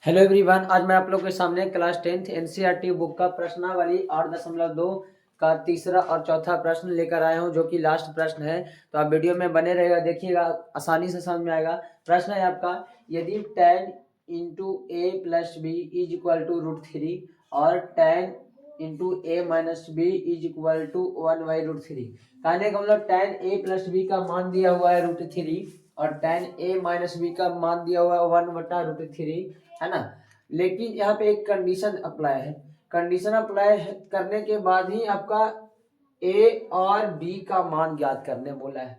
Hello everyone, आज मैं आप लोग के सामने क्लास 10th एनसीईआरटी बुक का प्रश्नावली 8.2 का तीसरा और चौथा प्रश्न लेकर आया हूं, जो कि लास्ट प्रश्न है। तो आप वीडियो में बने रहेगा, देखिएगा, आसानी से समझ में आएगा। प्रश्न है आपका, यदि tan into a plus b is equal to √3 और tan into a minus b is equal to 1/√3। कहने का मतलब tan ए प्लस बी का मान दिया हुआ है √3 और tan ए माइनस बी का मान दिया हुआ है 1/√3, है ना। लेकिन यहाँ पे एक कंडीशन अप्लाई है। कंडीशन अप्लाई करने के बाद ही आपका ए और बी का मान ज्ञात करने बोला है।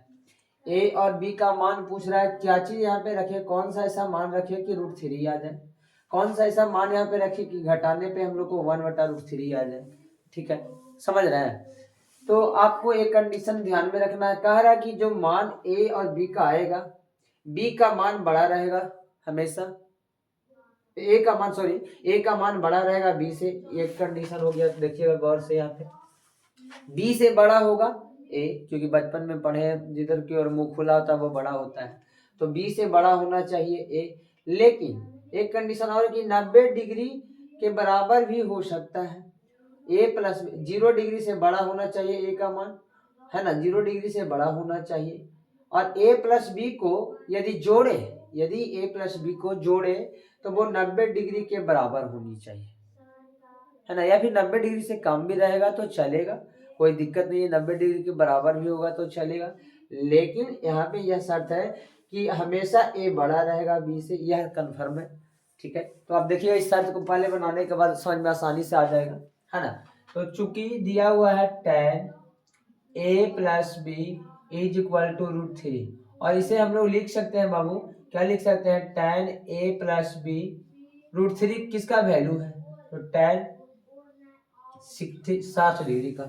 ए और बी का मान पूछ रहा है, क्या चीज यहाँ पे रखे, कौन सा ऐसा मान रखे कि √3 आ जाए, कौन सा ऐसा मान यहाँ पे रखे कि घटाने पे हम लोग को 1/√3 आ जाए। ठीक है, समझ रहे हैं। तो आपको एक कंडीशन ध्यान में रखना है। कह रहा है कि जो मान ए और बी का आएगा, बी का मान बड़ा रहेगा हमेशा, ए का मान बड़ा रहेगा बी से। एक कंडीशन हो गया, देखिएगा गौर से। यहाँ पे बी से बड़ा होगा ए, क्योंकि बचपन में पढ़े जिधर की ओर मुंह खुला होता है वो बड़ा होता है, तो बी से बड़ा होना चाहिए ए। लेकिन एक कंडीशन और कि 90 डिग्री के बराबर भी हो सकता है। ए प्लस 0 डिग्री से बड़ा होना चाहिए ए का मान, है ना, 0 डिग्री से बड़ा होना चाहिए। और ए प्लस बी को यदि जोड़े, यदि ए प्लस बी को जोड़े तो वो 90 डिग्री के बराबर होनी चाहिए, है ना। या फिर 90 डिग्री से कम भी रहेगा तो चलेगा, कोई दिक्कत नहीं है। 90 डिग्री के बराबर भी होगा तो चलेगा, लेकिन यहाँ पे यह शर्त है कि हमेशा ए बड़ा रहेगा बी से, यह कंफर्म है। ठीक है, तो आप देखिए इस शर्त को पहले बनाने के बाद समझ में आसानी से आ जाएगा, है ना। तो चूंकि दिया हुआ है tan a plus b is equal to √3, और इसे हम लोग लिख सकते हैं बाबू, क्या लिख सकते हैं, tan ए प्लस बी √3 किसका वैल्यू है, तो tan 60 डिग्री का।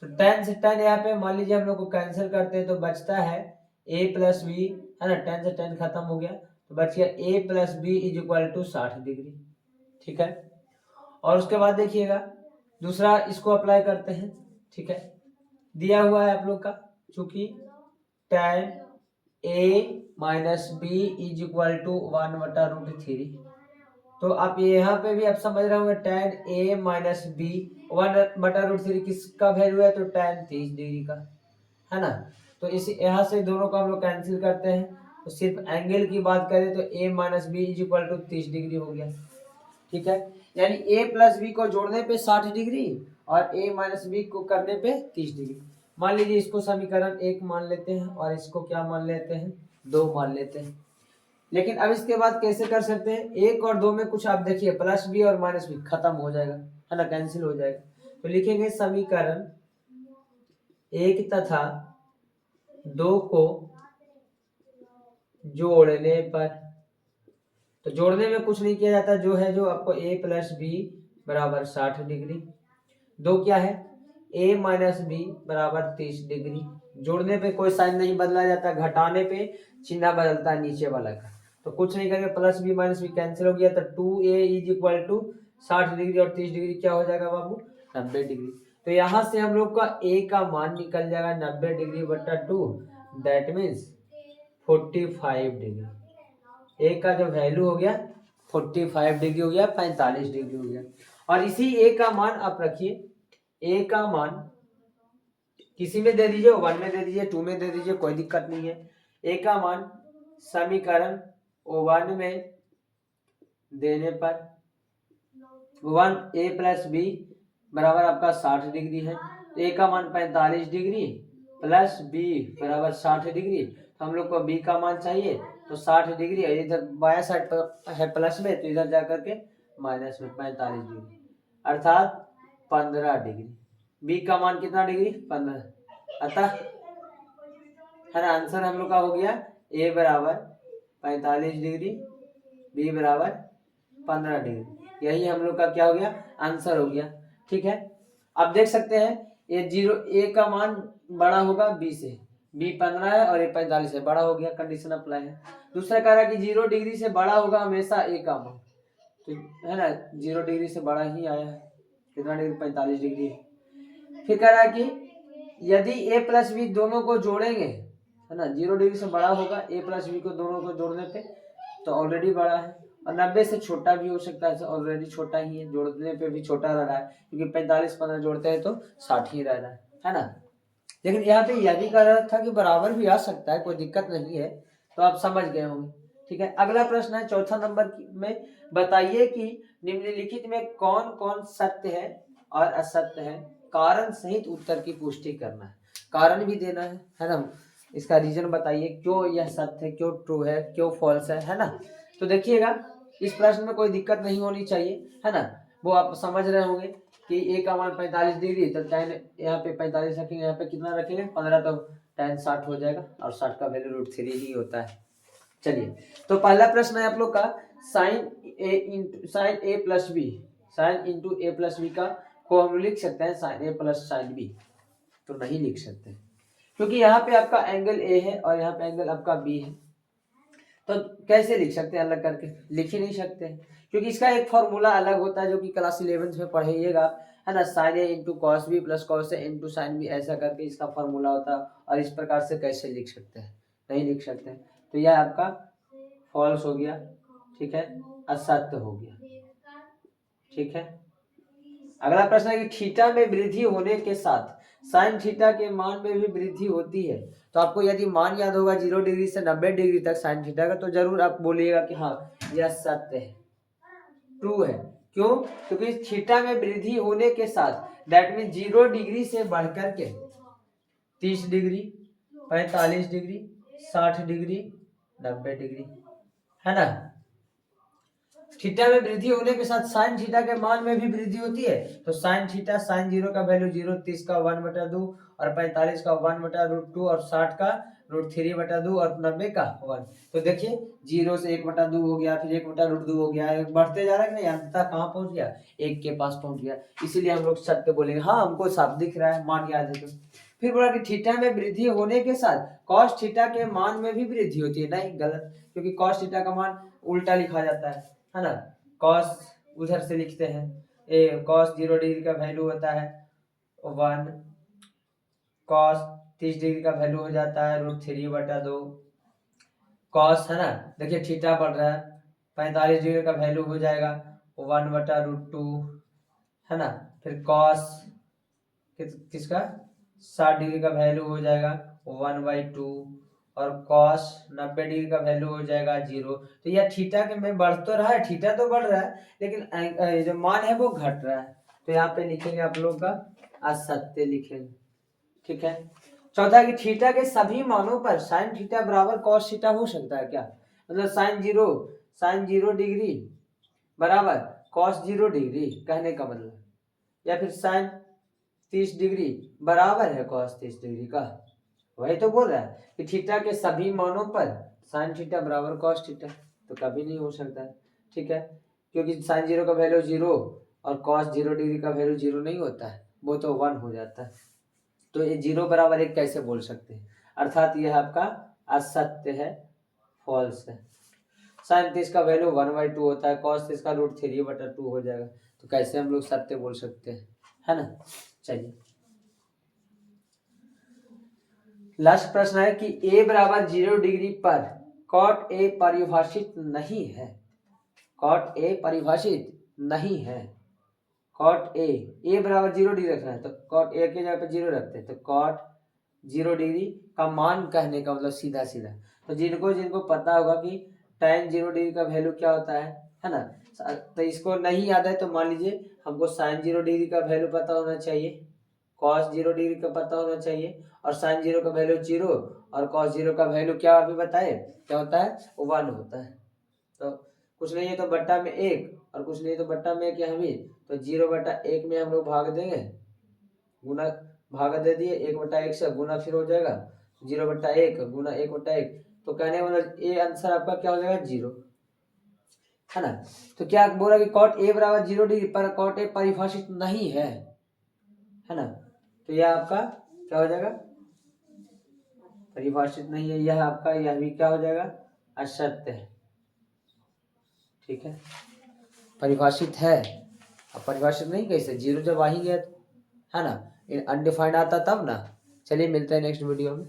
तो tan से tan यहाँ पे मान लीजिए हम लोग को कैंसिल करते हैं तो बचता है a प्लस बी, है ना, tan से tan खत्म हो गया तो बच गया a plus b is equal to 60 degree. ठीक है, और उसके बाद देखिएगा दूसरा इसको अप्लाई करते हैं। ठीक है, दिया हुआ है आप लोग का, चूंकि tan a minus b is equal to 1/√3, तो आप यहाँ पे भी आप समझ रहे होंगे tan a माइनस बी 1/√3 किसका वैल्यू है, तो tan 30 डिग्री का, है ना। तो इसी यहाँ से दोनों को हम लोग कैंसिल करते हैं, तो सिर्फ एंगल की बात करें तो a minus b is equal to 30 degree हो गया। ठीक है, यानी a प्लस बी को जोड़ने पे 60 डिग्री और a माइनस बी को करने पे 30 डिग्री। मान लीजिए इसको समीकरण 1 मान लेते हैं और इसको क्या मान लेते हैं, 2 मान लेते हैं। लेकिन अब इसके बाद कैसे कर सकते हैं, 1 और 2 में कुछ आप देखिए, प्लस बी और माइनस बी खत्म हो जाएगा, है ना, कैंसिल हो जाएगा। तो लिखेंगे समीकरण 1 तथा 2 को जोड़ने पर, तो जोड़ने में कुछ नहीं किया जाता, जो है जो आपको a प्लस बी बराबर 60 डिग्री, 2 क्या है a माइनस बी बराबर 30 डिग्री। जोड़ने पे कोई साइन नहीं बदला जाता, घटाने पे चिन्ह बदलता है नीचे वाला का। तो कुछ नहीं करेंगे, plus b minus b cancel हो गया, तो 2a is equal to 60 degree और 30 डिग्री क्या हो जाएगा बाबू, 90 डिग्री। तो यहाँ से हम लोग का a का मान निकल जाएगा 90 डिग्री बटा 2, दैट मीन्स 45 डिग्री। ए का जो वैल्यू हो गया 45 डिग्री हो गया, 45 डिग्री हो गया। और इसी ए का मान आप रखिए, ए का मान किसी में दे दीजिए, 1 में दे दीजिए, 2 में दे दीजिए, कोई दिक्कत नहीं है। ए का मान समीकरण 1 में देने पर 1 a प्लस बी बराबर आपका 60 डिग्री है, ए का मान 45 डिग्री प्लस बी बराबर 60 डिग्री। तो हम लोग को बी का मान चाहिए, तो 60 डिग्री है, इधर बाया साइड पर है प्लस में, तो इधर जाकर के माइनस में 45 डिग्री, अर्थात 15 डिग्री। बी का मान कितना डिग्री, 15, अतः है ना, आंसर हम लोग का हो गया ए बराबर 45 डिग्री, बी बराबर 15 डिग्री। यही हम लोग का क्या हो गया, आंसर हो गया। ठीक है, आप देख सकते हैं ये 0 ए का मान बड़ा होगा बी से, बी 15 है और ए 45 है, बड़ा हो गया, कंडीशन अप्लाई है। दूसरा कह रहा है कि 0 डिग्री से बड़ा होगा हमेशा ए का मान, तो है ना 0 डिग्री से बड़ा ही आया है, कितना डिग्री, 45 डिग्री है। फिर कह रहा है कि यदि ए प्लस बी दोनों को जोड़ेंगे, है ना, 0 डिग्री से बड़ा होगा, ए प्लस बी को दोनों को जोड़ने पे तो ऑलरेडी बड़ा है, और 90 से छोटा भी हो सकता है, ऑलरेडी छोटा ही है, जोड़ने पे भी छोटा रह रहा है क्योंकि 45 15 जोड़ते हैं तो 60 ही रह रहा है ना। लेकिन यहाँ पे यह भी कह रहा था कि बराबर भी आ सकता है, कोई दिक्कत नहीं है, तो आप समझ गए होंगे। ठीक है, अगला प्रश्न है चौथा नंबर में, बताइए कि निम्नलिखित में कौन कौन सत्य है और असत्य है, कारण सहित उत्तर की पुष्टि करना है, कारण भी देना है ना, इसका रीजन बताइए क्यों यह सत्य है, क्यों ट्रू है, क्यों फॉल्स है ना। तो देखिएगा इस प्रश्न में कोई दिक्कत नहीं होनी चाहिए, है ना, वो आप समझ रहे होंगे कि ए का मान 45 डिग्री, तो tan यहाँ पे 45 रखेंगे, यहाँ पे कितना रखेंगे 15, तो tan 60 हो जाएगा और 60 का वैल्यू √3 ही होता है। चलिए, तो पहला प्रश्न है आप लोग का sign A plus B, sine into a plus B का को हम लिख सकते हैं साइन ए प्लस साइन बी, तो नहीं लिख सकते क्योंकि यहाँ पे आपका एंगल ए है और यहाँ पे एंगल आपका बी है, तो कैसे लिख सकते हैं, अलग करके लिख ही नहीं सकते हैं क्योंकि इसका एक फॉर्मूला अलग होता है जो कि क्लास 11 में पढ़िएगा, है ना, sine A into cos B plus cos A into sine B, ऐसा करके इसका फॉर्मूला होता है, और इस प्रकार से कैसे लिख सकते हैं, नहीं लिख सकते हैं, तो यह आपका फॉल्स हो गया, ठीक है, असत्य हो गया। ठीक है, अगला प्रश्न है कि थीटा में वृद्धि होने के साथ साइन थीटा के मान में भी वृद्धि होती है, तो आपको यदि मान याद होगा 0 डिग्री से 90 डिग्री तक साइन थीटा का, तो जरूर आप बोलिएगा कि हाँ यह सत्य है, ट्रू है। क्यों? क्योंकि थीटा में वृद्धि होने के साथ दैट मीन 0 डिग्री से बढ़कर के 30 डिग्री, 45 डिग्री, 60 डिग्री, 90 डिग्री, है ना। थीटा में वृद्धि होने के साथ साइन थीटा के मान में भी वृद्धि होती है, तो साइन थीटा, साइन 0 का वैल्यू 0, 30 का 1/2 और 45 का 1/√2 और 60 का √3/2 और 90 का 1, तो देखिए 0 से 1/2 हो गया, फिर 1/√2 हो गया, बढ़ते जा रहा है ना, अंततः कहाँ पहुंच गया, 1 के पास पहुंच गया, इसीलिए हम लोग सत्य बोलेंगे। हाँ, हमको साफ दिख रहा है, मान याद है तो। फिर बोला कि थीटा में वृद्धि होने के साथ कॉस थीटा के मान में भी वृद्धि होती है, नहीं, गलत, क्योंकि कॉस थीटा का मान उल्टा लिखा जाता है ना, कॉस उधर से लिखते हैं, ए कॉस 0 डिग्री का वैल्यू होता है 1, कॉस 30 डिग्री का वैल्यू हो जाता है √3/2, कॉस, है ना, देखिए थीटा बढ़ रहा है, 45 डिग्री का वैल्यू हो जाएगा 1/√2, है ना, फिर कॉस किसका 60 डिग्री का वैल्यू हो जाएगा 1/2 और कॉस 90 डिग्री का वैल्यू हो जाएगा 0, तो यह थीटा के में बढ़ तो रहा है, थीटा तो बढ़ रहा है, लेकिन जो मान है वो घट रहा है, तो यहाँ पे लिखेंगे आप लोग का असत्य लिखेंगे। ठीक है, चौथा कि थीटा के सभी मानों पर साइन थीटा बराबर कॉस थीटा हो सकता है क्या, मतलब साइन 0 डिग्री बराबर कॉस 0 डिग्री कहने का मतलब, या फिर साइन 30 डिग्री बराबर है कॉस 30 डिग्री का, वही तो बोल रहा है कि थीटा के सभी मानों पर साइन थीटा बराबर कॉस थीटा, तो कभी नहीं हो सकता है। ठीक है, क्योंकि साइन 0 का वैल्यू 0 और कॉस 0 डिग्री का वैल्यू 0 नहीं होता है, वो तो 1 हो जाता है, तो ये 0 बराबर 1 कैसे बोल सकते हैं, अर्थात यह आपका असत्य है, फॉल्स है। साइन 30 का वैल्यू 1/2 होता है, कॉस 30 का √3/2 हो जाएगा, तो कैसे हम लोग सत्य बोल सकते हैं, है ना। चलिए, लास्ट प्रश्न है कि a बराबर 0 डिग्री पर कॉट a परिभाषित नहीं है, कॉट a परिभाषित नहीं है, कॉट a बराबर 0 डिग्री रखना है, तो कॉट a के जगह पे 0 रखते हैं, तो कॉट 0 डिग्री का मान कहने का मतलब सीधा सीधा, तो जिनको पता होगा कि tan 0 डिग्री का वैल्यू क्या होता है ना, तो इसको नहीं याद है तो मान लीजिए हमको साइन 0 डिग्री का वैल्यू पता होना चाहिए, कॉस 0 डिग्री का पता होना चाहिए, और साइन 0 का वैल्यू 0 और कॉस 0 का वैल्यू क्या अभी बताए क्या होता है, 1 होता है, तो कुछ नहीं है तो बट्टा में 1 और कुछ नहीं तो बट्टा में क्या हम ही, तो 0/1 में हम लोग भाग देंगे, गुना भाग दे दिए, 1/1 से गुना फिर हो जाएगा 0/1 गुना 1/1, तो कहने वाला ये आंसर आपका क्या हो जाएगा 0, है ना। तो क्या बोला कि कॉट a बराबर 0 डिग्री पर कॉट a परिभाषित नहीं है ना, तो यह आपका क्या हो जाएगा, परिभाषित नहीं है, यह आपका यह भी क्या हो जाएगा, असत्य है। ठीक है, परिभाषित है, अब परिभाषित नहीं कैसे, 0 जब आ ही गया, है ना, अनडिफाइंड आता तब ना। चलिए मिलते हैं नेक्स्ट वीडियो में।